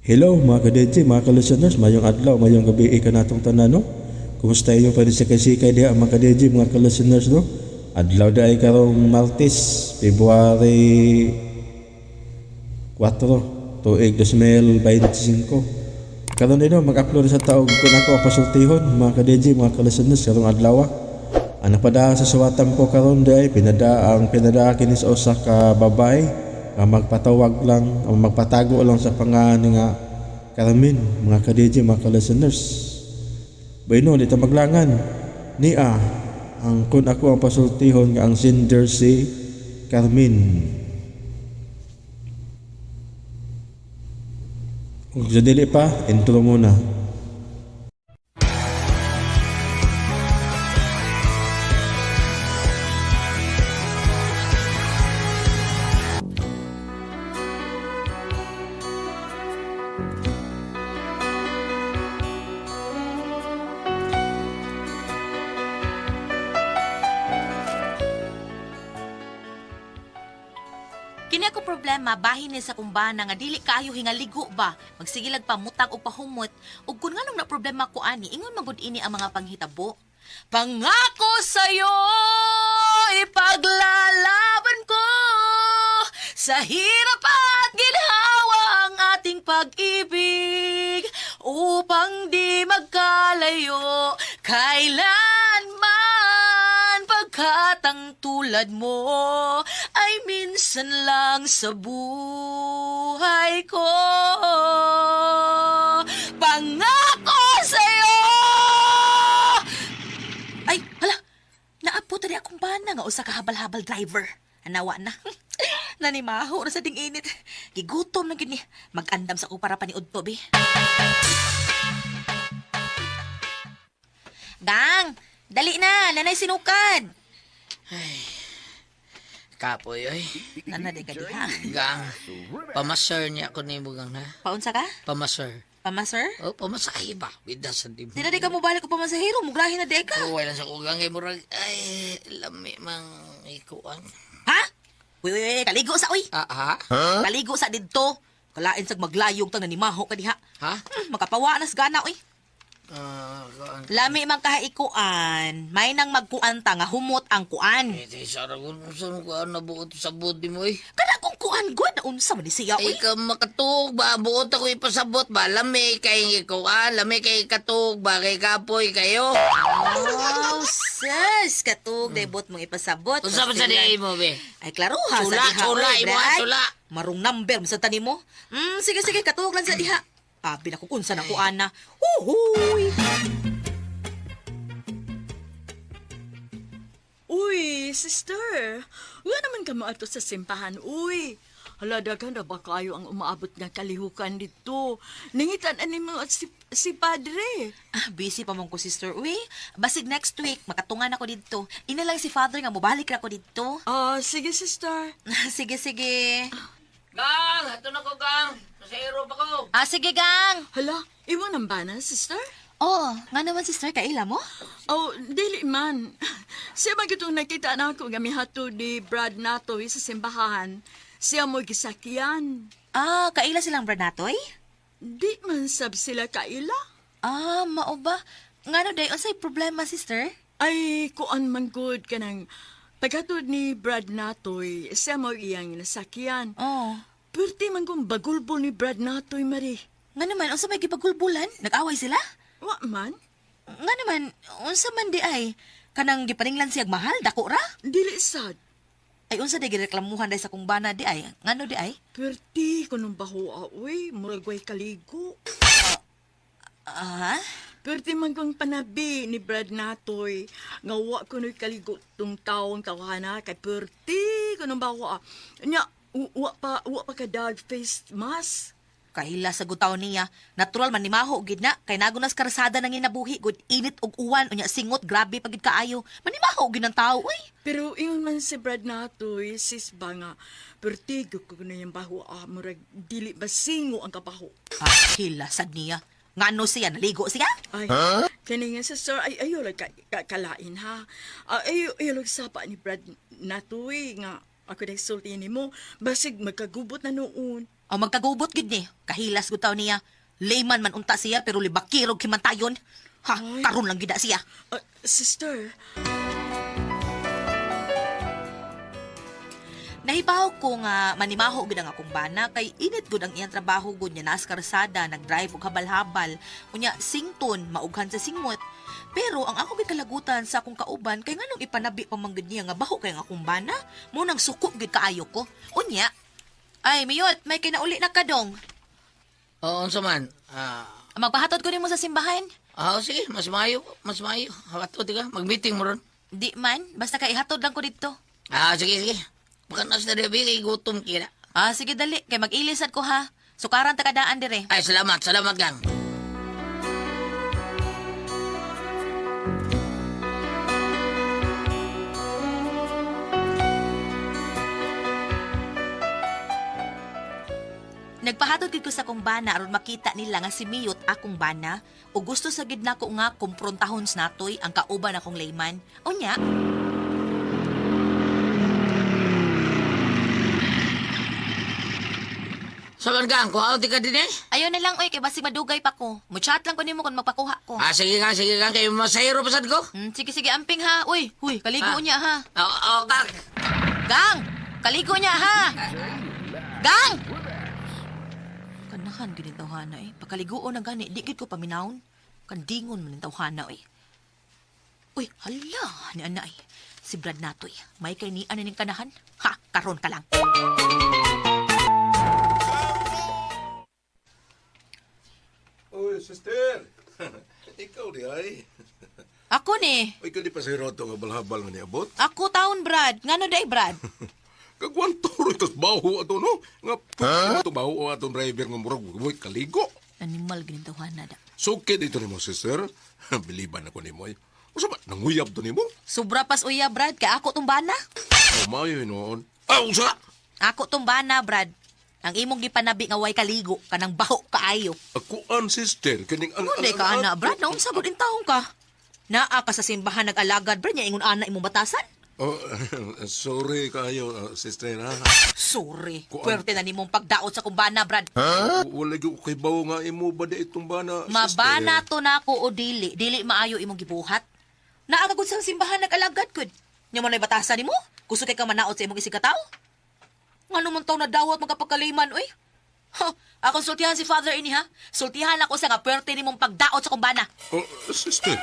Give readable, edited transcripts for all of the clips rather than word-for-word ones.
Hello mga ka-DJ, mga ka-listeners, mayong adlaw, mayong gabi ka natong tanan, no? Kumusta inyo pa rin sa kasikay diha mga ka-DJ, mga ka-listeners, no? Adlaw da ay karong Martes, February 4, tuig 2025. Karon nino mag-upload sa taog kun ako pasultihon mga ka-DJ, mga ka-listeners karong adlaw. Ang napada sa suwatan ko karon day pinada kini sa usa ka babay nga magpatawag lang o magpatago lang sa pangalan nga Carmen, mga ka-DJ, mga ka-listeners. Bayno dito maglangan niya ang kun ako ang pasultihon nga ang sender si Carmen. Kung sa dili pa, intro muna. Kini ako problema bahin ni sa kumbana nga dili kaayo hingaligo ba magsigilag pamutang o pahumot ug kun nganong na problema ko ani ingon magud ini ang mga panghitabo. Pangako sa'yo ipaglalaban ko sa hirap at ginhawa ang ating pag-ibig upang di magkalayo kailanman pagkat ang tulad mo ay minsan lang sa buhay ko. Pangako sa'yo! Ay, hala, naapo tadi akong bana nga usa ka habal-habal driver. Anawa na. Nanimaho na sa ding init. Gigutom na gini. Mag-andam sa ko para paniud to, be. Gang, dali na. Nanay sinukad. Kapoy, oy. Nana di ka diha. Gang, pamaser niya ako ni Bugang na. Paunsa ka? Pamaser. Pamaser? Oh, pamasahe ba? With sa dim. Di na di ka mo balik ko pamasahero. Mugrahin na di ka. Oh, wala sa kugang kay murag. Ay, lami mang ikuan. Ha? Uy, kaligo sa uy. Ha? Kaligo sa didto. Kalain sag maglayog tang nanimaho ka diha. Ha? Makapawa nas gana uy. Kuan. Lami man kahaikuan. May nang magkuan ta nga humot ang kuan. Ito, saragon mo sa kuan na buot sa body mo, eh. Kada kong kuan good na unsa man ni siya uy. Ay, ka makatug ba? Buot ako ipasabot ba? Lami kay ikuan. Lami kay katug ba? Kay kapoy kayo. Oh, sis, katug debot mong ipasabot. Kung saan sa diay mo, be? Ay, klaro ha. Sula, sa diha, sula, uy, imo, Brad. sula. Marong number sa tani mo. Sige, katug lang sa diha. Abi na ko kunsa na kuan na. Uhuy! Uy, sister, wala naman ka maato sa simbahan, uy. Hala, daghan na ba kayo ang umaabot nga kalihukan dito? Ningitan mo at si padre. Busy pa mong ko, sister. Uy, basig next week, makatungan ako dito. Ina lang si father nga, mubalik na ako dito. Sige, sister. Sige. Gang, ito na ko, gang. Nasa Europe ako. Sige, gang. Hala, iwan ang bana, sister? Oo, nga naman, sister, kaila mo? Oh, dili man. Siya magitong nakita na ako nga mihato ni Brad Natoy sa simbahan. Siya mo gisakyan. Kaila silang Bernatoy? Di man sab sila kaila. Mao ba? Nga no, day, unsay problema, sister? Ay, kuan man good ka ng pagkatod ni Brad Natoy, siya mo iyang nasakyan. Oo. Perti man kong bagulbol ni Brad Natoy, Mari. Nga naman, unsa may gipagulbulan? Nag-away sila? Wa man? Nga naman, unsa man di ay? Kanang gipaninglan siyag mahal, dako ra? Dili sad. Ay, unsa di gireklamuhan day sa kumbana di ay? Ngano di ay? Perti ko nung baho uy, muragway kaligo. Perti man kong panabi ni Brad Natoy. Nga wa ko nung kaligo tong taong kawana kay perti ko nung baho Nya, wa pa ka dog faced mask. Kahila sa gutaw niya, natural man ni maho gid na kay nagunas karasada nang inabuhi gud init og uwan unya singot grabe pagid kaayo. Manimaho gid ng tao uy. Pero ingon man si Brad Natoy, sis ba nga, pertigo ko na yung baho murag dili basingo ang kabaho. Hila sad niya. Ngano siya naligo siya? Ay, kani nga sister, ay ayo lang kalain ha. Ayo lang sapa ni Brad Natoy nga ako nagsulti ni mo, basig magkagubot na noon. Ang magkagubot gid ni, kahilas gud taw niya. Layman man unta siya pero libakirog himantayon. Ha, karon lang gid na siya. Sister, Nahibaw ko nga manimaho gud ang akong bana kay init gud ang iyang trabaho gud niya nas karsada nagdrive og habal-habal unya sington maughan sa singmot. Pero ang ako gid kalagutan sa akong kauban kay nganong ipanabi pa man gud niya nga baho kay ang akong bana mo nang suko gid kaayo ko. Unya, ay miyot may kinauli na kadong. Oo, unsa man? Magpahatod ko nimo sa simbahan. Sige, mas mayo. Hawato, ka, mag-meeting mo ron. Di man, basta kay ihatod lang ko dito. Sige. Baka nasa na rin, kay gutom kira. Sige dali, kay mag-ilisad ko ha. Sukaran ta kadaan dire. Ay, salamat gang. Nagpahatod gid ko sa akong bana aron makita nila nga si Miyot akong bana o gusto sa gid nako nga kumprontahon natoy ang kauban akong layman. Unya, Saban gang, kung ako di ka din eh. ayaw na lang oy kay basig madugay pa ko. Mo-chat lang ko nimo kung magpakuha ko. Sige gang, kayo masayro pasad ko. Sige amping ha. Uy, kaligo niya ha. Oo, gang. Gang, kaligo niya ha. Gang! Kanahan gid ang tawhana eh. Pakaligoon na gani, di gid ko paminawon. Kandingon man ang tawhana eh. Uy, hala, ni ana eh. Si Brad natoy, may kay ni ana ning kanahan. Ha, karon ka lang. Oy, sister. Ikaw di ay. Ako ni. Oy, ka di pa sa hiroto nga balhabal nga niabot. Ako taon, Brad. Ngano day, Brad? Kagwantoro itos baho ato, no? Nga, ito baho atong driver nga murag buhay kaligo. Animal ganin tawhana da. Sukid ito ni mo, sister. Biliban ako ni mo. Usa ba, nanguyab to ni mo? Sobra pas uya, Brad. Kay ako tumbana. Mayo noon. Usa! Ako tumbana, Brad. Ang imong gipanabi nga way kaligo kanang baho kaayo. Akuan, sister. Kaning Kunday ka ana, Brad. Naunsa gud in taong ka. Naa ka sa simbahan nag-alagad, Brad. Nya ingon ana imong batasan. Oh, sorry kayo, sister, ha? Sorry. Kuan- Puwerte na nimong pagdaot sa kumbana, Brad. Wala ko kay bawo nga imo ba di itong bana, Mabana to na ako o dili. Dili maayo imong gibuhat. Naagagod sa simbahan nag-alagad gud. Nya man ay batasan nimo? Gusto kay ka manaot sa imong isigataw? Ngano man taw na dawat magkapagkaliman, oy? Ha, akong sultihan si Father ini ha. Sultihan ako sa nga puwerte nimong pagdaot sa kumbana. Oh, sister.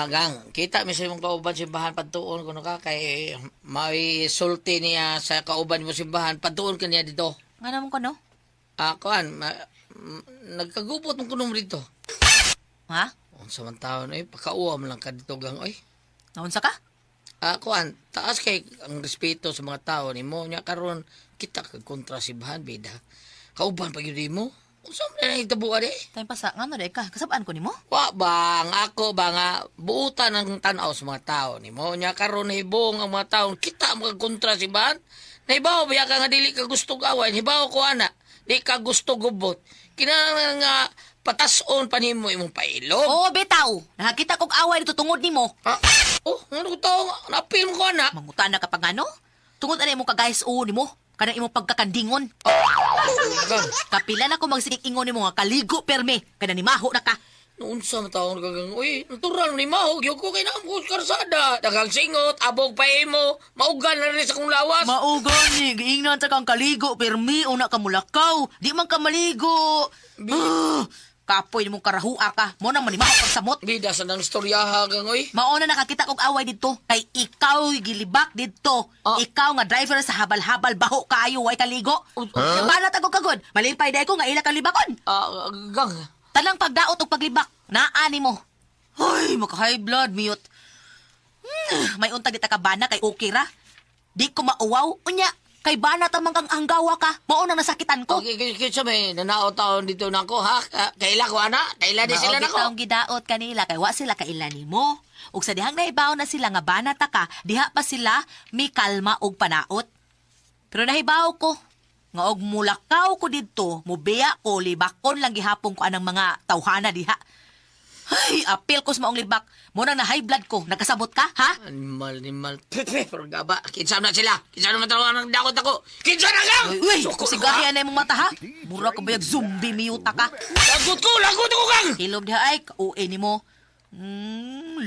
Gang, kita mi sa imong kauban simbahan pagtuon kuno ka kay may sulti niya sa kauban mo simbahan pagtuon ka niya dito. Ngano man ko no? Nagkagupot mong kunom dito. Ha? Unsa man taon pakauwa man lang ka dito gang oy. Naunsa ka? Taas kay ang respeto sa mga tao nimo nya karon kita kag kontra simbahan bida. Kauban pa gyud mo. Unsa man na hitabo ade? Time pasa ngano day ka? Kasabaan ko nimo? Wa bang ako ba nga buutan ang tanaw sa mga tao nimo nya karon hibong ang mga tao kita magkontra simbahan. Nahibaw ba ka nga dili ka gusto away, hibaw ko ana. Di ka gusto gubot. Kinahanglan nga patason pa nimo imong pailog. Oo, bitaw. Nakakita kog away dito tungod nimo. Ano ko tao napil mo ko ana? Mangutan na kapag ano? Tungod ana imong kagayas o nimo. Kanang imong pagkakandingon. Gang, Kapila na ko magsikik ingon nimo nga kaligo perme. Kana ni maho na ka. noon sa taon kagang, uy, natural ni Mahog, yung ko kay naamukos karsada. Dagang singot, abog pa mo, maugan na rin sa kong lawas. Maugan ni, giingnan sa kang kaligo, permi, una ka mulakaw. Di man ka maligo. Kapoy ni mong karahua ka. Mo nang manimaho kang samot. Bida sa nang storyaha kang, uy. Mauna nakakita kong away dito. Kay ikaw gilibak dito. Ikaw nga driver sa habal-habal, baho kaayo, way kaligo. Balat ako kagod. Malipay day ko nga ila kalibakon. Gang, Tanang pagdaot o paglibak, naani mo. Ay, maka-high blood, mute. May untag dita ka bana kay okay ra. Di ko mauwaw. Unya, kay bana tamang kang anggawa ka. Maunang nasakitan ko. okay, kitsa may nanao taon dito na ako, ha? Kaila ko, ana? Kaila di sila na Maogit ko. taong gidaot kanila kay wa sila kailani mo. Ug sa dihang naibaw na sila nga bana ta ka, diha pa sila mi kalma og panaot. Pero nahibaw ko nga og mulakaw ko didto, mubiya ko libakon lang gihapon ko anang mga tawhana diha. Ay, apil ko sa maong libak. Muna na high blood ko. Nagkasabot ka, ha? Animal. Pero gaba, kinsa na sila. Kinsa na matawa ng dakot ako. Kinsa na lang! Uy, Suko sigahian na imong mata, ha? Mura ka bayag zombie miyuta ka. Lagot ko kang! Hilom diha ay, kauwi ni mo.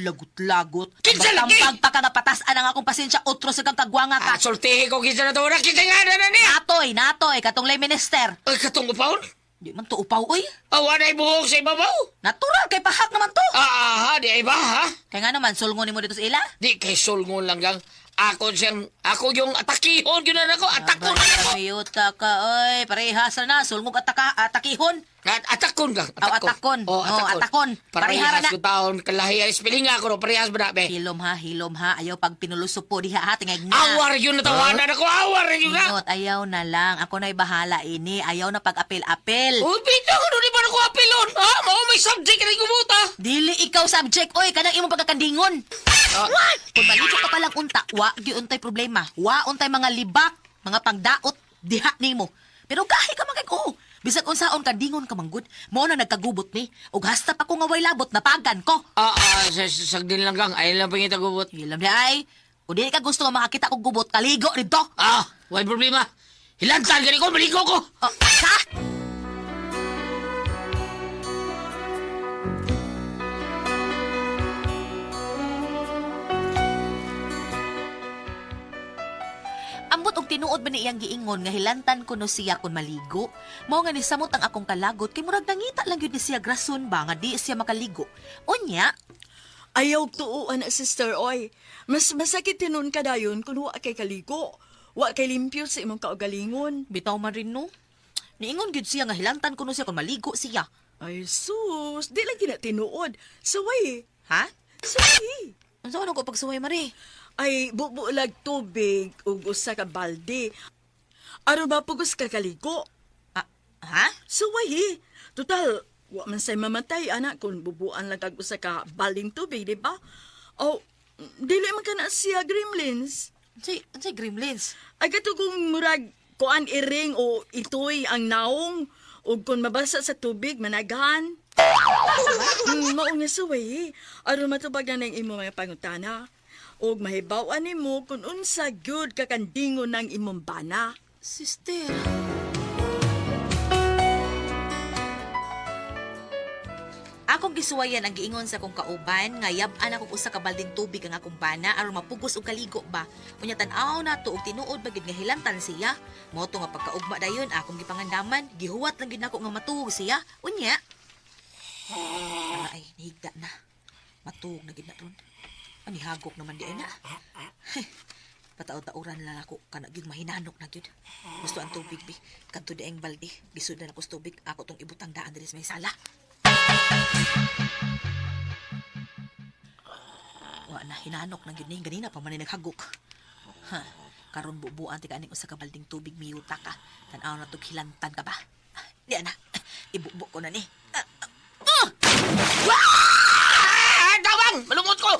Lagot-lagot. Kinsa lagi? Tampag pa ka na patasan ang akong pasensya. Otro sa kang kagwanga ka. Sultihi ko kinsa na tawara. Kinsa nga na niya! Natoy, katong lay minister. Ay, katong upaon? Di man to upaw, uy. Awa na ibuhok sa ibabaw. Natural, kay pahak naman to. Di ay ba, ha? Kaya nga naman, sulngon ni mo dito sa ila. Di kay sulngon lang gang. Ako yung atakihon, yun na ako. Atakon na ako. Miyuta ka, oy. Parehas na, sulngog atakihon. Atakon gang. Atakon. Atakon. Parehara Parehas na. ko taon. Kalahi, spelling nga ako, no? Parehas ba na, be? Hilom ha. Ayaw pag pinuluso po diha ha, tingay nga. Awar yun na tawanan ako. Awar yun nga. Ingot, ayaw na lang. Ako na'y bahala ini. Ayaw na pag-apil-apil. Uy, pito ko di ba ako apilon? Ha? Mao may subject na gumuta. Dili ikaw subject. Oy, kanang imong pagkakandingon. Kung maligo ka palang unta, wa giuntay problema. Wa untay mga libak, mga pangdaot, diha nimo. Pero gahi ka magay ko. Bisag unsaon ka dingon ka manggod, mo na nagkagubot ni. Ug hasta pa ko nga way labot, napagan ko. Sagdin lang gang. Ayun lang pangita gubot. Hilam di ay. Kung di ka gusto nga makakita kong gubot, kaligo dito. Wala problema. Hilantan gani ko, maligo ko. Sa? Ambot og tinuod ba ni iyang giingon nga hilantan ko no siya kun maligo. Mao nga ni samot ang akong kalagot kay murag nangita lang gyud ni siya grason ba nga di siya makaligo. Unya, Ayaw tuuan na, sister, oy. Mas masakit tinon ka dayon kung wa kay kaligo. Wa kay limpyo sa imong kaugalingon. bitaw man rin no. Niingon gyud siya nga hilantan ko no siya kun maligo siya. Ay, sus. Di lagi na tinuod. Saway. Ha? Saway. Unsa man ko pagsuway mare? Ay, bubulag tubig ug usa ka balde. Aron ba pugos ka kaligo? Ha? Saway. Total, wa man say mamatay, anak, kung bubuan lang kag usa ka balding tubig, di ba? O, dili man ka na siya gremlins. Unsay gremlins? Ay, kato kung murag kuan iring o itoy ang naong o kung mabasa sa tubig, managahan. Mao nga saway. Aron matubag na ng imo mga pangutana. O mahibawan nimo kung unsa gyud kakandingon ng imong bana. Sister. Akong gisuwayan ang giingon sa akong kauban nga yab-an ako usa ka balding tubig ang akong bana aron mapugos og kaligo ba. Unya tan-aw na to og tinuod bagid nga hilantan siya. Mo to nga pagkaugma dayon akong gipangandaman, gihuwat lang gid nako nga matuog siya. Unya. Ay, nihigda na. Matuog na gid na ron. Anihagok naman di na. Pataw-tauran lang ako kana gyud mahinanok na gyud. Gusto ang tubig bi. Kadto di ang balde. Gisud na ako sa tubig. Ako tong ibutang daan diri sa may sala. Wa na hinanok na gyud ni ganina pa man ni naghagok. Ha, karon bubuan ti kaning usa ka balding tubig miyuta ka. Tan-aw na tog hilantan ka ba? Di na. Ibubuk ko na ni. Tabang! Malungod ko!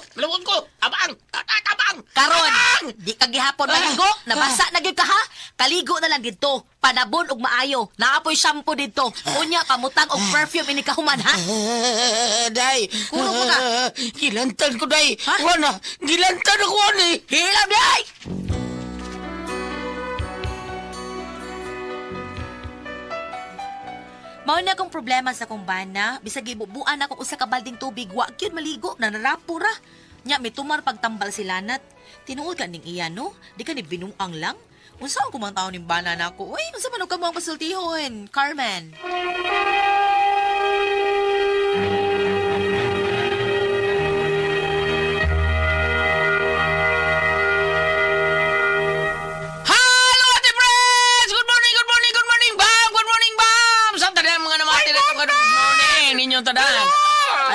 Tabang! Karon, di ka gihapon maligo, nabasa na gyud ka ha. Kaligo na lang didto, panabon og maayo. Naapoy shampoo didto. Unya pamutang og perfume ini kahuman ha. Day! Kurog mo ka. Gilantan ko, day! Ha? Wana! Gilantan ako, ani! Hilam day! Mao na akong problema sa akong bana, bisag gibubuan ako usa ka balding tubig, wa gyud maligo, nanarapo ra. Nya mitumar pagtambal si Lanat. Tinuod ka ning iya no? Di ka ni binuang lang. Unsa ang kumantaw ning bana nako? Uy, unsa man og kamo ang pasultihon, Carmen? Hello, Ate Pres! Good morning, Bam! Good morning, Bam! Saan tadaan mga namati na ito? Good morning, ninyong tadaan.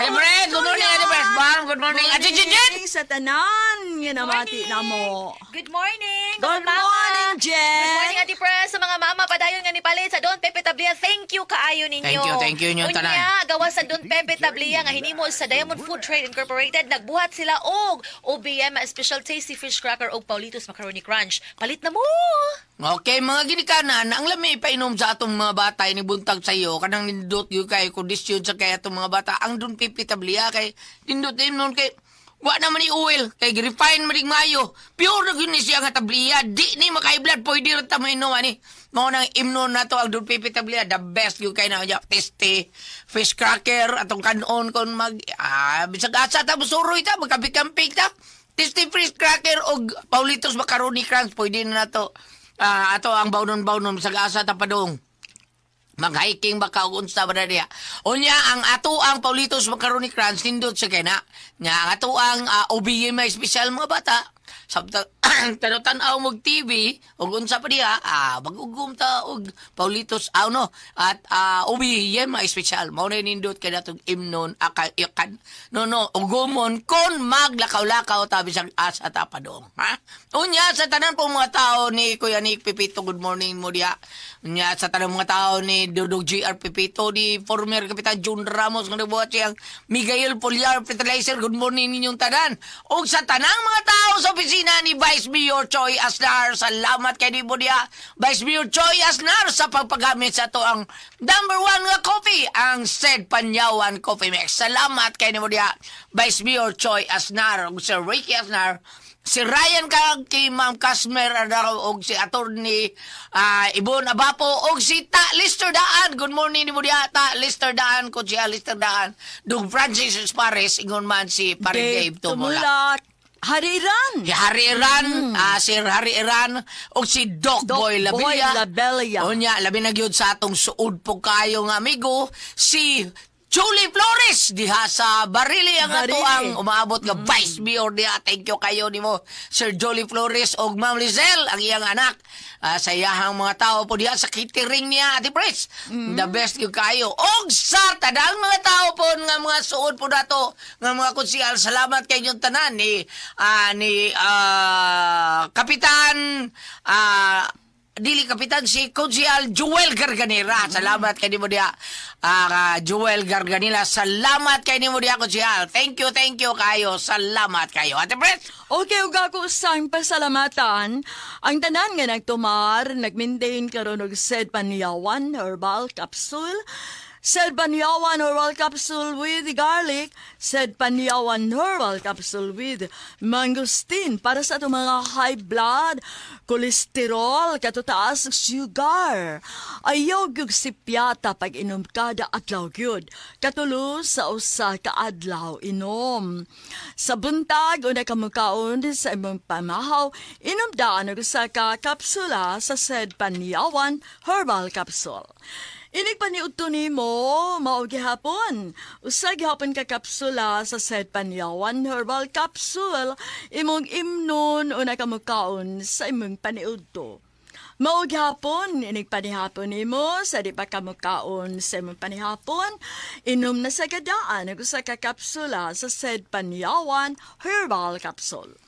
Ate Pres, good morning, Ate Pres. Bam, good morning. Ate Jijit! Sa tanan, nga namati na mo. Good morning! Good mga mama. morning, Jen! Good morning, Ate Pres! Sa mga mama, padayon nga ni Palit sa Don Pepe Tablia. Thank you kaayo ninyo. Thank you nyo, tanan. Unya, gawa sa Don Pepe Tablia nga hinimo sa Diamond Food Trade Incorporated, nagbuhat sila og OBM Special Tasty Fish Cracker og Paulitos Macaroni Crunch. Palit na mo! Okay, mga ginikanan, ang lami ipainom sa atong mga bata ni buntag sa iyo, kanang nindot yung kay kondisyon sa kay atong mga bata, ang dun pipitablia kay nindot din nun kay wa naman ni oil, kay refine maring mayo. Pure na yun ni siya nga tablia, di ni makaiblad, pwede rin tamo inom, ani. Mga nang imnon na to, ang dun pipitablia, the best yung kay na tasty fish cracker, atong kanon kon bisag asa ta, busuroy ta, magkabikampig ta. Tasty fish cracker og Paulitos Macaroni Crunch, pwede na to. Ato ang bawnon-bawnon sa gasa tapadong. Mag-hiking baka og unsa ba niya. Unya ang ato ang Paulitos Macaroni Crunch nindot sa kena. Nya ang ato ang OBM special mga bata. Sabta tan-aw mag TV og unsa pa diha magugum ta og Paulitos no at OBM special mao na nindot kay datong imnon ikan no ugumon kon maglakaw-lakaw ta bisag asa ta padong ha. Unya sa tanan po mga tao ni Kuya Nick Pipito, good morning mo diha. Unya sa tanan mga tao ni Dudog GR Pipito, di former Kapitan Jun Ramos nga nabuhat siyang Miguel Poliar Fertilizer, good morning ninyong tanan. Og sa tanang mga tao sa opisina ni Vice Mayor Choi Asnar, salamat kay Nibo dia Vice Mayor Choi Asnar sa pagpagamit sa to ang number 1 nga coffee, ang Sed Panyawan Coffee Mix. Salamat kay Nibo dia Vice Mayor Choi Asnar ug Sir Ricky Asnar, si Ryan kag kay Ma'am Casmer Adaro og si Attorney Ibon Abapo og si Ta Lister Daan. Good morning ni mo diha Ta Lister Daan ko si Lister Daan. Dug Francis Pares ingon man si Pare Dave Tumola. Tumulat. Hariran. Si Harry Iran, Sir Harry Iran og si Doc Boy Labilla. Unya labi na gyud sa atong suod po kayo nga amigo si Julie Flores diha sa Barili ang ato ang umaabot nga Vice Mayor diha. Thank you kayo nimo Sir Julie Flores og Ma'am Lizelle ang iyang anak. Sa iyahang mga tao po diha sa catering niya Ate Pres. The best yung kayo. Og sa tadang mga tao po nga mga suod po dato nga mga konsyal, salamat kay inyong tanan ni Kapitan Dili Kapitan si Konsyal Joel Garganera. Salamat kay nimo diha. Joel Garganera, salamat kay nimo diha Konsyal. Thank you kayo. Salamat kayo. Ate Pres. Okay, ug ako sang pasalamatan ang tanan nga nagtumar, nagmaintain karon og Sed Panyawan Herbal Capsule. Sed Panyawan Herbal Capsule with garlic, Sed Panyawan Herbal Capsule with mangosteen para sa itong mga high blood, kolesterol, katutaas sugar. Ayaw gyud sipyata pag inom kada adlaw gyud. Katulo sa usa ka adlaw inom. Sa buntag una ka mukaon sa imong pamahaw, inom daan og usa ka kapsula sa Sed Panyawan Herbal Capsule. Inig paniudto nimo mao gihapon. Usa gihapon ka kapsula sa Sed Panyawan Herbal Capsule imong imnon una ka mukaon sa imong paniudto. Mao gihapon inig panihapon nimo sa di pa ka mukaon sa imong panihapon, inom na sa gadaan og usa ka kapsula sa Sed Panyawan Herbal Capsule.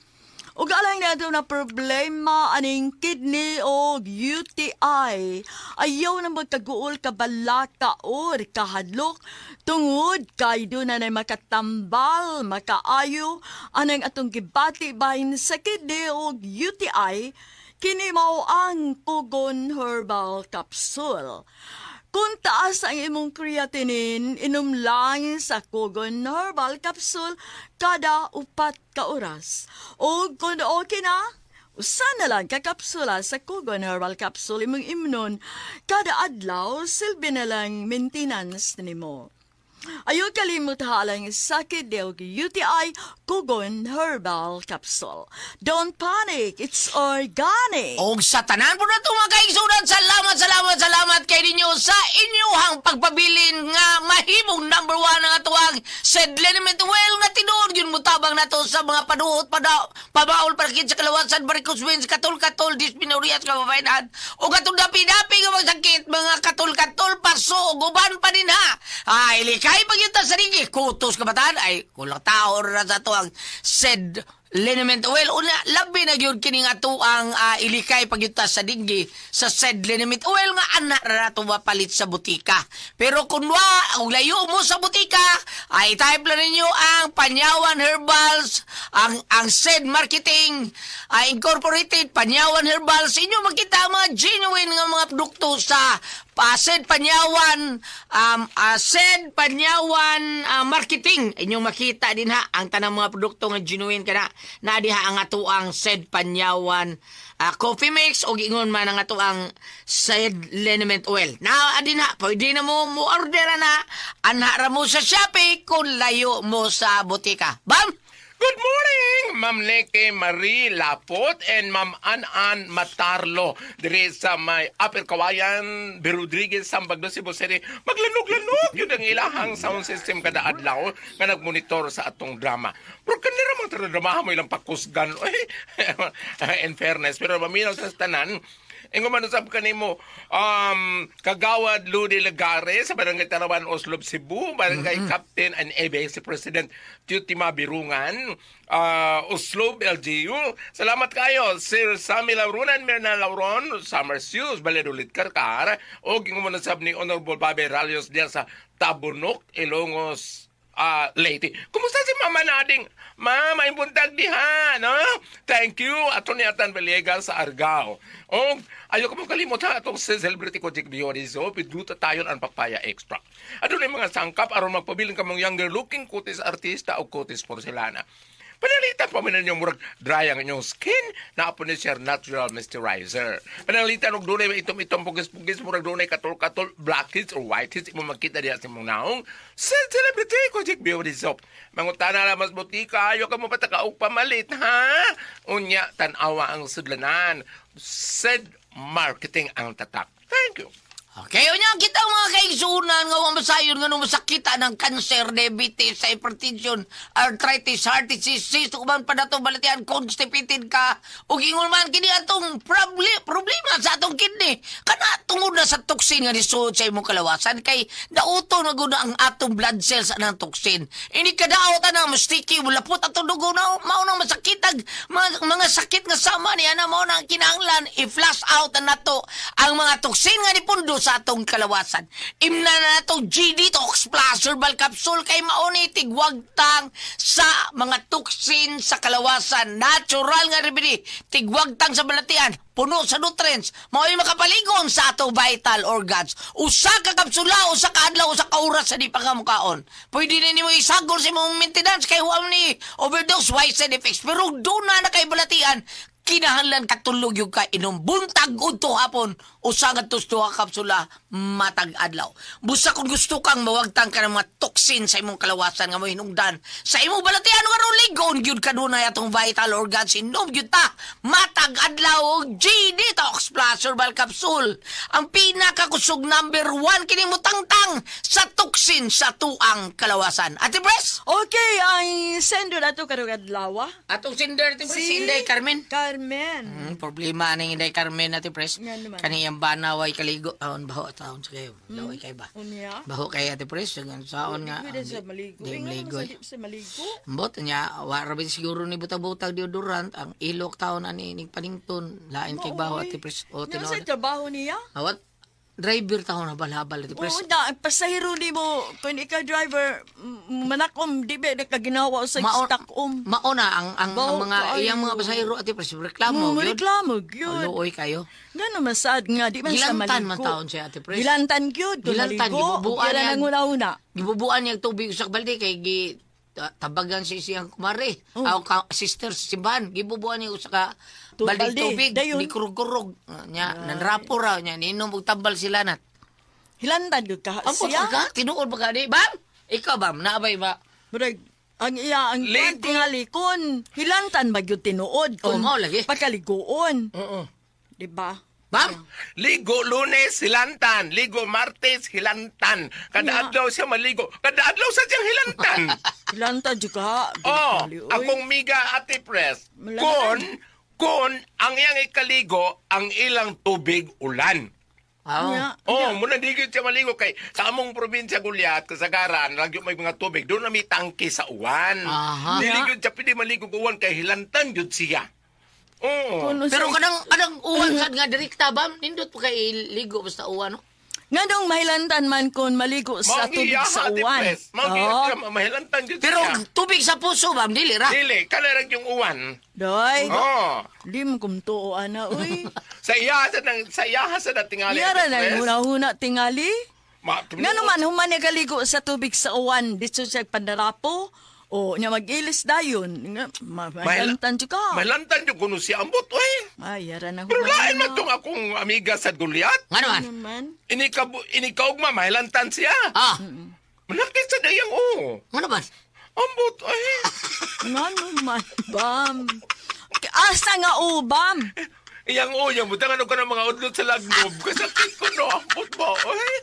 Ug alang na na problema aning kidney o UTI. Ayaw na magkaguol ka balaka or kahadlok tungod kay doon na makatambal, makaayo anang atong gibati bahin sa kidney o UTI. Kini mao ang Pugon Herbal Capsule. Kung taas ang imong creatinine, inom lang sa Pugon Herbal Capsule kada 4 ka oras. O kung okay na, usa na lang ka kapsula sa Pugon Herbal Capsule imong imnon kada adlaw, silbi na lang maintenance nimo. Ayaw kalimut halang sakit og UTI, Pugon Herbal Capsule. Don't panic, it's organic. Og sa tanan po na ito mga kaigsunan, salamat kay ninyo sa inyong pagpabilin nga mahimong number 1 ang atuang Sed Liniment Oil nga tinuod yun mutabang na to sa mga paduhot, pabaol parakit sa kalawasan, varicose veins, katol, dysmenorrhea sa kababayanan, o katong dapi-dapi nga magsakit, mga katol, paso, guban pa din ha. Ay, likay pag yun ta sa ringi, kutos kabataan, ay, kulang tao na sa to ang Sed liniment oil. Una, labi na yun kining ato ang ilikay pagyuta sa dinggi sa said liniment oil nga anak na nato mapalit sa butika. Pero kung og layo mo sa butika, ay type lang ninyo ang Panyawan Herbals, ang said marketing, incorporated Panyawan Herbals. Inyo makita ang mga genuine nga mga produkto sa said Panyawan, said Panyawan marketing. Inyong makita din ha ang tanang mga produkto nga genuine kana na diha ang ato ang said Panyawan coffee mix o gingon man ang ato ang said liniment oil. Na adin ha, pwede na mo order na anhara mo sa Shopee kung layo mo sa butika. Bam! Good morning, Ma'am Leke Marie Lapot and Ma'am An Matarlo. Diri sa may Upper Kawayan, Rodriguez, Sambagdo, Cebu City. Maglanog-lanog yun ang ilahang sound system kada adlaw nga nagmonitor sa atong drama. Pero kanira mga drama mo ilang pakusgan. In fairness, pero maminaw sa tanan, Ingo man usab kanimo Kagawad Ludi Lagare sa Barangay Tarawan Oslob Cebu, Barangay Captain and Ebe si President Tutima Birungan, Oslob LGU. Salamat kayo Sir Sammy Laurunan, Mirna Lauron, Summer Seals, Baledulit Karkar, o ingo man usab ni Honorable Babe Ralios diya sa Tabunok, Ilongos, Leyte. Kumusta si Mama Nading? Mama, impuntag diha, no? Thank you, Atty. Atan Villegas sa Argao. O, ayaw ko mong kalimot ha, itong celebrity ko Jig Dioniso, piduta tayo ang papaya extra. At doon yung mga sangkap, aron magpabiling ka mong younger looking kutis artista o kutis porcelana. Panalitan pa man yung murag dry ang inyong skin na apo ni Sir Natural Moisturizer. Panalitan og dunay itom-itom pugis-pugis murag dunay katol-katol blackheads or whiteheads imo makita diha sa imong naong. Celebrity ko Jig Beauty Soap. Mangutana na mas butika, ayo ka mo patakaog pamalit ha. Unya tan-awa ang sudlanan. Said marketing ang tatak. Thank you. Okay, unya kita mga kaigsunan nga masayon nga nung masakita ng cancer, diabetes, hypertension, arthritis, heart disease, tukuman pa na itong balatian, constipated ka, o gingon man kini atong problema sa atong kidney. Kana tungod na sa toxin nga nisuod sa imong kalawasan, kay dauto na guna ang atong blood cells anang toxin. Ini kadaot na mustiki, mulapot atong dugo na, maunang masakitag, mga sakit nga sama niya na maunang kinahanglan, i-flush out na nato ang mga toxin nga nipundo sa atong kalawasan. Imna na natong G-Detox Plus Herbal Capsule kay mauni tigwagtang sa mga toxin sa kalawasan. Natural nga remedy. Tigwagtang sa balatian. Puno sa nutrients. Mao'y makapaligon sa atong vital organs. Usa ka kapsula, usa ka adlaw, usa ka oras sa di pagkamukaon. Pwede na nimo isagol sa imong maintenance kay huwag ni overdose, wise side effects. Pero doon na kay balatian, kinahanglan katulog yung kainom. Buntag udto hapon, usa nga tustuha kapsula, matag adlaw. Busa kung gusto kang mawagtang ka ng mga toxin sa imong kalawasan nga mo hinungdan. Sa imong balatian nga ron ligon, gyud kanunay atong vital organs, inom gyud ta. Matag adlaw, G-Detox Plus Herbal Capsule. Ang pinakakusog number 1 kini mo tangtang sa toxin sa tuang kalawasan. Ate Pres? Okay, ay sendo na to karong adlaw. Atong sinder, Ate Pres, si Inday Carmen. Carmen. Problema na Inday Carmen, Ate Pres. Nga naman. Kaniyang banaway kaligo. Taon, baho, taon sa kayo. Laway kay ba? Unya. Baho kay Ate Pres. Saon nga. Pwede sa maligo. Di maligo. Sa maligo. Mbot niya, warabin siguro ni butag-butag deodorant. Ang ilok taon na ni panington. Lain kay baho, Ate Pres. O, Nga sa tinood. trabaho niya? Awat, driver taon na balhabal, Ate Pres. Oo na, ang pasahero ni mo, kung ikaw driver, manakom, di ba, nakaginawa sa stock Mauna ang Baho, mga iyang mga ayo. pasahero, Ate Pres. Reklamo. yun. Reklamo, yun. Luoy kayo. Gano'n masad nga, di man sa maligo. Gilantan man taon siya, Ate Pres. Gilantan yun, kung Gilantan, maligo. gibubuan Kaya yan. nang una-una. Gibubuan niya tubig sa balde kay tabagan si siyang kumare. Aw sister simbahan gibubuan niya sa ka balde Balde, tubig dayon. di kurog-kurog nya nanrapo raw nya ninom og tambal sila nat. Hilantan yun ka Ampo siya. ka tinuod ba ka di bam? Ikaw bam naabay ba? Murag, ang iya, ang Ligo. tingali kon, hilantan ba yun tinuod? Oo, mao lagi. Pagkaliguon. Oo. Di ba? Bam? Ligo Lunes, hilantan. Ligo Martes, hilantan. Kada adlaw siya maligo. Kada adlaw sa siyang hilantan. Hilantan juga. Oh, Ginali, oy. akong miga Ate Pres. Malangan. Kon ang iyang ikaligo, ang ilang tubig ulan. Oh. Nya. Oh, muna di gyud siya maligo kay sa among probinsya Gulyat, kasagaran, lagi may mga tubig, doon na may tangke sa uwan. Aha. Dili gyud siya pwede maligo sa uwan kay hilantan gyud siya. Oh. Kuno Pero sa- kanang uwan sad nga direkta ba? Nindot pa kay ligo basta uwan no? nga dong mahilantan man kon maligo sa tubig sa uwan. Mangiya, mahilantan gyud Pero siya. tubig sa puso ba? Dili ra. Dili, kanarag yung uwan. Doy, Oh. di mo kumtuo ana uy. Sa iyaha sa tingali. Yara na huna-huna tingali. Ma, Nga naman, human niya kaligo sa tubig sa uwan, dito siya pandarapo, o niya mag-ilis dayon. Mahilantan siya ka. Mahilantan yung kuno si ambot, oy. Ay, yara na Pero lain man na. tong akong amiga sa Gulyat. Nga naman. Ano man? Inikaugma, mahilantan siya. Ah, Manakit sa dayang, oh. nga naman. Ambot, ay. Nga naman, bam. Asa nga ubam? Iyang uyang, buta nga ka ng mga udlot sa lagnob. Kasakit ko, no. Ambot mo, ay.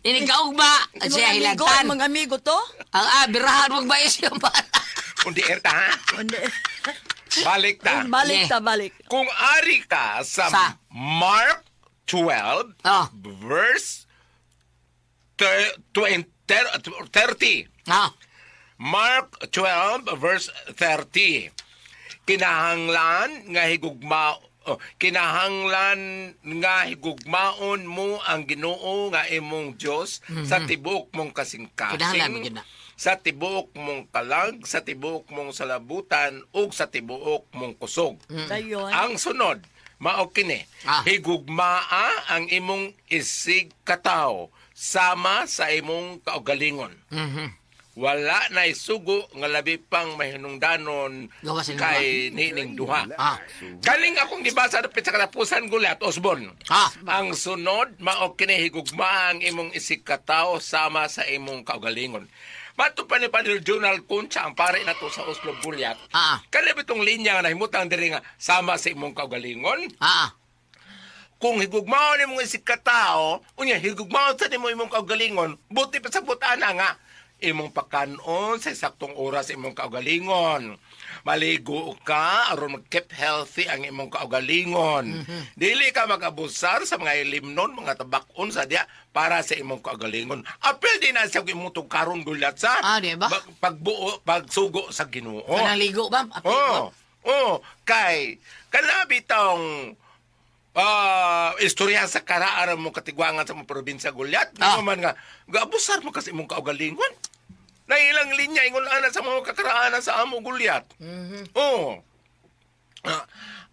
Inikaog ba? Siya amigo, hilantan. mga amigo to? Ang birahan magbayas yung bata. Kundi erta, ha? Hindi. Balik ta. Balik ta, balik. Kung ari ka sa, Sa? Mark 12, Oh. verse 30. Ah, Mark 12, verse 30. Kinahanglan nga higugmaon mo ang Ginoo nga imong Dios sa tibuok mong Kinahanglan mo kasing-kasing, yun na. sa tibuok mong kalag, sa tibuok mong salabutan, ug sa tibuok mong kusog. Dayon. Ang sunod, mao kini, Ah. higugmaa ang imong isig kataw sama sa imong kaugalingon. Wala na isugo nga labi pang mahinungdanon Gawa sila kay nining duha. Ah. Kaling akong gibasa dapit sa katapusan Gulyat, Osborn. Ah. Ang sunod, mao kini higugma ang imong isig kataw sama sa imong kaugalingon. Mato pa ni Padre Journal Concha ang pare na to sa Oslo Gulyat. Ah. Kani bitong linya nga nahimutang diri nga sama sa imong kaugalingon. ah. Kung higugmao ni mong isig katao, unya higugmao sa nimo imong kaugalingon, buti pa sa butana nga imong pakanon sa saktong oras imong kaugalingon. Maligo ka aron mag-keep healthy ang imong kaugalingon. Dili ka mag-abusar sa mga ilimnon, mga tabakon sa diya para sa imong kaugalingon. Apil din na sa imong tugkaron Gulyat sa Ah, di ba? pagsugo sa Ginoo. Kanang ligo ba? Apil ba? Kay kanabi tong istorya sa karaan mo katigwangan sa mga probinsya Gulyat. Ah. Man nga, gaabusar mo kasi imong kaugalingon. Na ilang linya ingon ana sa mga kakaraanan sa amo Gulyat. Oo.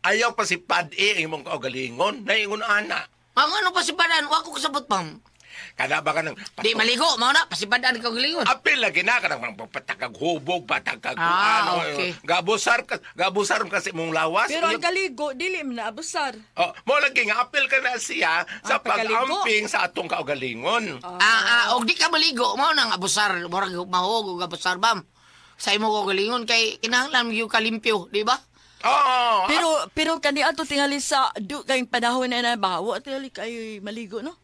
Ayaw pa si Pad-e imong kaugalingon. Na ingon ana. Ang ano pa si Badan? Wako kasabot pam. Kada ba ka ng Di maligo, mao na pasipadan ka galingon. apil lagi na ka ng patakag hubog, patakag Ah, okay. Gabusar mo kasi imong lawas. Pero ang kaligo, dili mo na abusar. Mo lagi nga apil ka na siya sa pagkaligo. pag-amping sa atong kaugalingon. Og di ka maligo, mao nang abusar, murag mahog og abusar bam. Sa imo ko galingon kay kinahanglan mo kalimpyo, di ba? Oo. Pero kani ato tingali sa kayong panahon na bawo tingali kayo maligo no.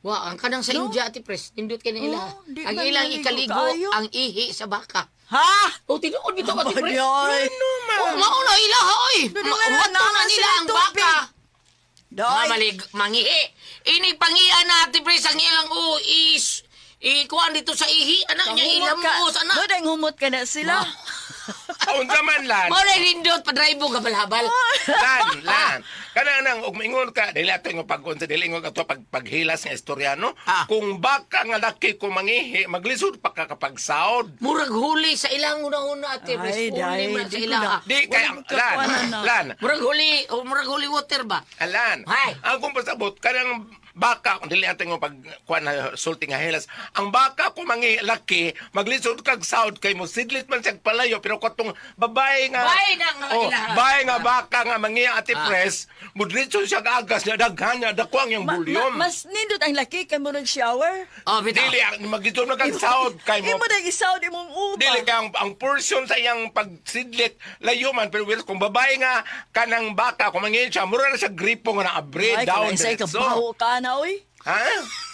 Wa, ang kanang sa No? India ati pres, nindot kay nila. Oh, di Ang man ilang maligo ikaligo kaayo. ang ihi sa baka. Ha? O tinuod bitaw ati pres. Ay, Oh, mao na ila hoy. Pero Wato nga na naman nila sila ang tubig. baka. Doy. Mangihi. Inig pangian na ati pres ang ilang ikuan dito sa ihi. Anak niya ilang mo sa No, anak. dahil humot ka na sila. Aun zaman lan. Mao na lindot padraibo ka balhabal. Lan. Kana nang ug maingon ka dili ato nga pag-on sa dili ingon ato paghilas nga istoryano. Ah. Kung baka nga laki ko mangihi, maglisod pa ka kapag saod. Murag huli sa ilang una-una ati pres. Ay, Huli dahil, man sa di ko ilang. na- Di kay Walang kakuanan na. lan. Murag huli water ba? Alan. Hay. Ang kung pasabot kanang baka kung dili ato nga pag kuan na sulti nga hilas. Ang baka kung mangi laki, maglisod kag saod kay mo sidlit man siya palayo pero katong babae nga Babae na nga ilaha. babae nga baka nga mangi ati press, mudritso siya agas na daghan niya dakwang yung bulyom. Mas nindot ang laki kay mo nag-shower. Oh, bitaw. Dili magdito na kag saod kay mo. Imo na isaw di mong upa. Dili kay ang portion sa iyang pagsidlit layo man pero kung babae nga kanang baka kung mangi siya mura na siya gripo nga na abre Ay, down kaya diretso. kabaho ka na, oy. Ha?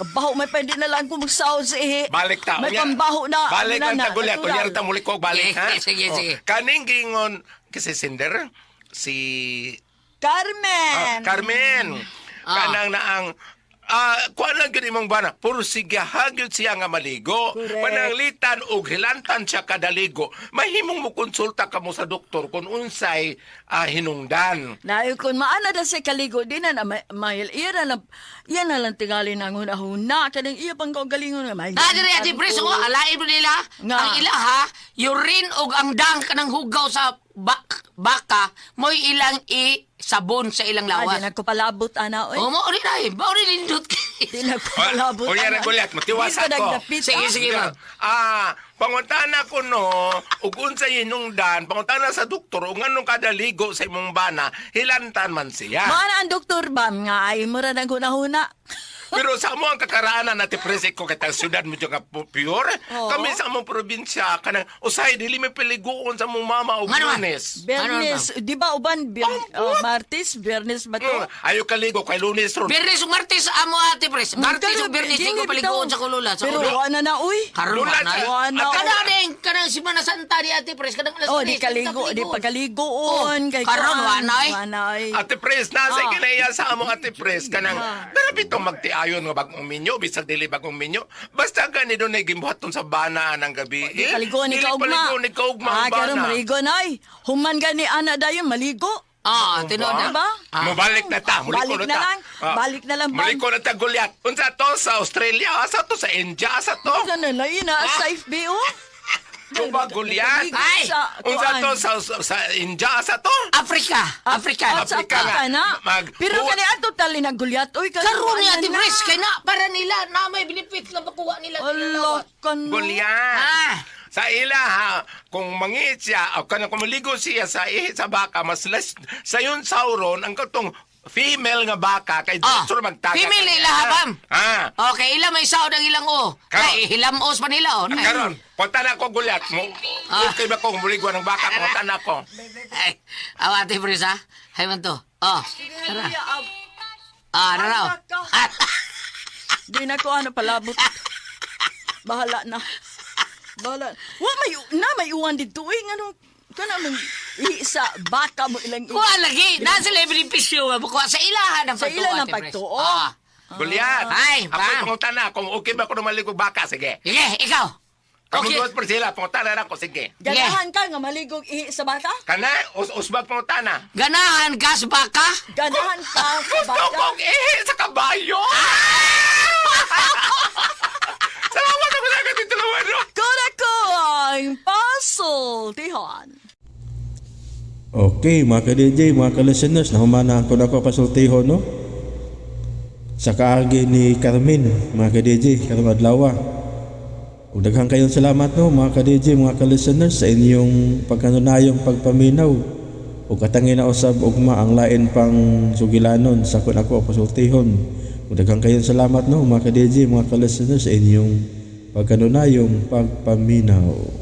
Kabaho, may pwede na lang kung magsaw sa ihi. Balik ta. May Unya, pambaho na. Balik ano ang na, tagulyat. natural. Unya ta muli ko balik, ha? Sige, sige. Kaning gingon, kasi Cinder, si Carmen! Carmen. Kanang na ang kuan lang gid imong bana, pursigahan gyud siya nga maligo. Correct. Pananglitan og hilantan siya kada ligo. Mahimong mo konsulta kamo sa doktor kung unsay hinungdan. Nayo kung maana na siya kaligo, di na mahil. Iyan na lang tingali ng hunahuna. Kanang iya pang kaugalingon nga mahil. Nadiri ati pres ko, alain mo nila. Nga. Ang ila ha, urine og ang dang kanang hugaw sa baka, mo'y ilang sabon sa ilang Di lawas. na ko palabot, ana. Oy. O, mauri na eh. Mauri nindot. Di na ko palabot, O yan ang gulat, matiwas Di ko ako. nagdapit, Sige, sige, ma'am. Pangutana ko no, ug unsay hinungdan, pangutana sa doktor, ug anong kada ligo sa imong bana, hilantan man siya. Maana ang doktor ba nga ay mura ng hunahuna. Pero sa mo ang kakaraanan natin presik ko kita syudad mo nga pure. Oo. Kami sa among probinsya kanang usay dili may peliguon sa mong mama o Ano man? Lunes. Bernes, di ba uban? Martis, Bernes ba to? Ayo kaligo kay Lunes ron. Bernes ug Martes amo ate pres. Martes ug Bernes di ko paliguon sa kulula. Sa Pero kulula. wala na uy. Karon Lulat na. sa- Wala. Kada ding kanang Semana Santa di ate pres kadang alas Oh, 3, di kaligo, di paliguon. pagkaligoon. Oh, Kay karon, kuan. wanay. Wanay. Ate Pres, nasa Ah. kinaya sa among Ate Pres kanang dapat itong magtiayon nga bagong minyo, bisag dili bagong minyo. Basta gani doon ay gimbuhaton sa bana ng gabi. Kaligo ni Dili kaugma. paligo ni kaugma ang Karon bana. maligo na ay. Human gani ana dayon maligo. Ah, tinuod Ba? ba? Mabalik na ta, muliko Balik na na ta. lang. Balik na lang, Bang. Muliko na ta Goliath. Unsa to sa Australia, asa to sa India, asa to? Ano na na ina safe be oh. Ano ba Goliath? Ay! Unsa to sa India, asa to? Africa. Africa. At sa Afrika nga. Afrika na. Pero Buwan- kani ato tali na gulyat. Uy, Karon ni ate na. pres kay na para nila na may benefit nga makuha nila. Allah kan. Goliath. Ah. Sa ila ha, kung mangit siya, o kung maligo siya sa ihi sa baka, mas less, sa yun sauron, ang katong female nga baka, kay Ah, Diyos magtaga. female ila habam. Ah, Okay, ilang may saod ang ilang o. Karon. Kay hilamos pa nila o. karon, punta na ko gulat mo. Okay ba kung muligwa ng baka, punta na ko. Ay, awate pres ha. Hay man to. Oh. Tara. Ah, naraw. Di na ko ano palabot. Bahala na. Bahala. May uwan dito. Uy, ano, kana mong isa baka mo ilang Kuha lagi. Nasa sila benepisyo nga bukuha sa ilahan ng Sa pagtuo. ilan ng ate pres. pagtuo? Ah. Guliat, Ay, ako bang. punta na, kung okay ba ko na maligo baka, sige. Sige, ikaw. Kung Okay. gusto pa sila, punta na ako, sige. Ganahan ka nga maligog ihi sa baka? Kana, usbag punta na. Ganahan gas baka. Ganahan ka sa Gusto baka? kong ihi sa kabayo! Salamat ako sa akin dito naman, no? Kuna ko ang puzzle, Tihan. Okay, mga ka-DJ, mga ka-listeners, nahumanaan ko na ako pasultiho, no? Sa kaagi ni Carmen, mga ka-DJ, karong adlaw. Ug daghang kayong salamat, no, mga ka-DJ, mga ka-listeners, sa inyong pagkanunayong pagpaminaw. Ug katangin na usab ugma ang lain pang sugilanon sa kun ako pasultihon. Ug daghang kayong salamat, no, mga ka-DJ, mga ka-listeners, sa inyong pagkanunayong pagpaminaw.